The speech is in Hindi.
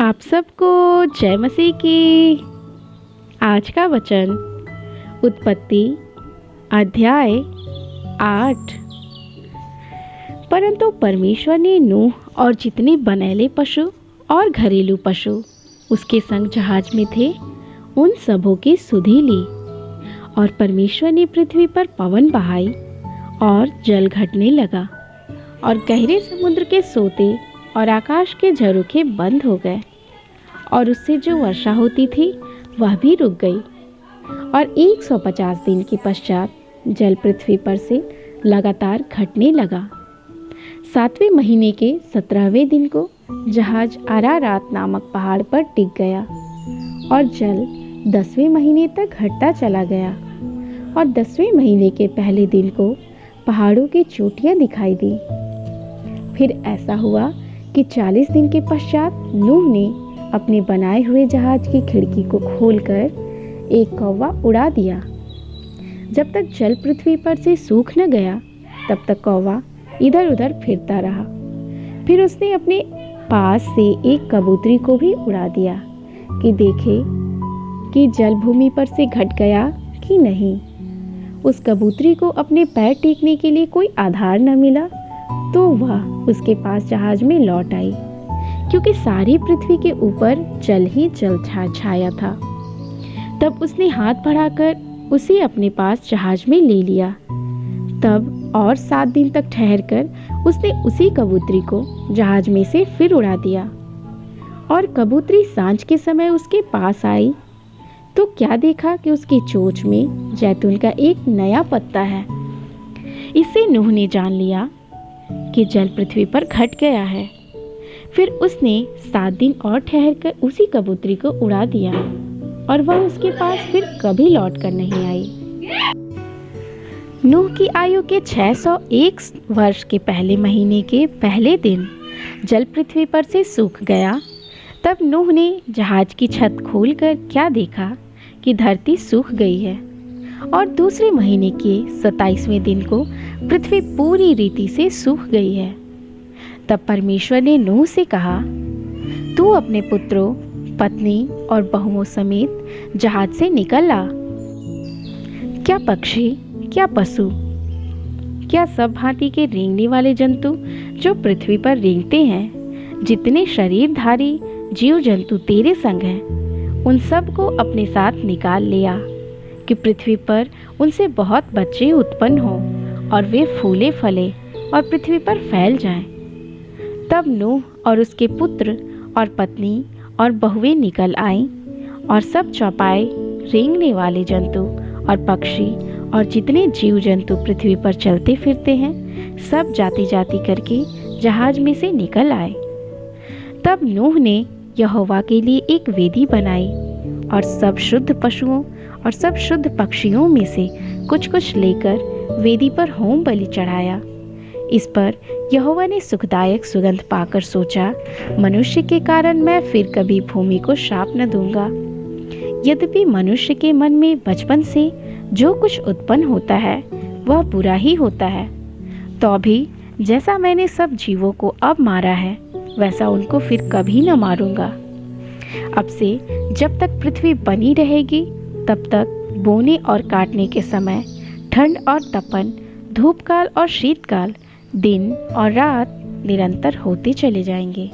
आप सबको जय मसीह की। आज का वचन उत्पत्ति अध्याय 8। परंतु परमेश्वर ने नूह और जितने बनैले पशु और घरेलू पशु उसके संग जहाज में थे उन सबों की सुधि ली। और परमेश्वर ने पृथ्वी पर पवन बहाई और जल घटने लगा और गहरे समुद्र के सोते और आकाश के झरोखे बंद हो गए और उससे जो वर्षा होती थी वह भी रुक गई। और 150 दिन के पश्चात जल पृथ्वी पर से लगातार घटने लगा। 7वें महीने के 17वें दिन को जहाज अरारात नामक पहाड़ पर टिक गया और जल 10वें महीने तक घटता चला गया। और 10वें महीने के पहले दिन को पहाड़ों की चोटियां दिखाई दी। फिर ऐसा हुआ कि 40 दिन के पश्चात नूह ने अपने बनाए हुए जहाज की खिड़की को खोलकर एक कौवा उड़ा दिया। जब तक जल पृथ्वी पर से सूख न गया तब तक कौवा इधर उधर फिरता रहा। फिर उसने अपने पास से एक कबूतरी को भी उड़ा दिया कि देखे कि जल भूमि पर से घट गया कि नहीं। उस कबूतरी को अपने पैर टेकने के लिए कोई आधार न मिला तो वह उसके पास जहाज में लौट आई, क्योंकि सारी पृथ्वी के ऊपर जल ही जल छाया था। तब उसने हाथ बढ़ाकर उसे अपने पास जहाज में ले लिया। तब और 7 दिन तक ठहरकर उसने उसी कबूतरी को जहाज में से फिर उड़ा दिया। और कबूतरी सांझ के समय उसके पास आई तो क्या देखा कि उसकी चोंच में जैतून का एक नया पत्ता है। इससे नूह ने जान लिया कि जल पृथ्वी पर घट गया है। फिर उसने 7 दिन और ठहरकर उसी कबूतरी को उड़ा दिया और वह उसके पास फिर कभी लौट कर नहीं आई। नूह की आयु के 601 वर्ष के पहले महीने के पहले दिन जल पृथ्वी पर से सूख गया। तब नूह ने जहाज की छत खोलकर क्या देखा कि धरती सूख गई है। और दूसरे महीने के 27वें दिन को पृथ्वी पूरी रीति से सूख गई है। तब परमेश्वर ने नूह से कहा, तू अपने पुत्रों, पत्नी और बहुओं समेत जहाज से निकल आ। क्या पक्षी, क्या पशु, क्या सब भांति के रेंगने वाले जंतु जो पृथ्वी पर रेंगते हैं, जितने शरीरधारी जीव जंतु तेरे संग हैं, उन सब को अपने साथ निकाल ले आ, कि पृथ्वी पर उनसे बहुत बच्चे उत्पन्न हों और वे फूले फले और पृथ्वी पर फैल जाएं। तब नूह और उसके पुत्र और पत्नी और बहुएं निकल आईं और सब चौपाए, रेंगने वाले जंतु और पक्षी और जितने जीव जंतु पृथ्वी पर चलते फिरते हैं सब जाति जाति करके जहाज में से निकल आए। तब नूह ने यहोवा के लिए एक वेदी बनाई और सब शुद्ध पशुओं और सब शुद्ध पक्षियों में से कुछ कुछ लेकर वेदी पर होम बलि चढ़ाया। इस पर यहोवा ने सुखदायक सुगंध पाकर सोचा, मनुष्य के कारण मैं फिर कभी भूमि को शाप न दूंगा। यद्यपि मनुष्य के मन में बचपन से जो कुछ उत्पन्न होता है वह बुरा ही होता है, तो भी जैसा मैंने सब जीवों को अब मारा है वैसा उनको फिर कभी न मारूंगा। अब से जब तक पृथ्वी बनी रहेगी तब तक बोने और काटने के समय, ठंड और तपन, धूपकाल और शीतकाल, दिन और रात निरंतर होते चले जाएंगे।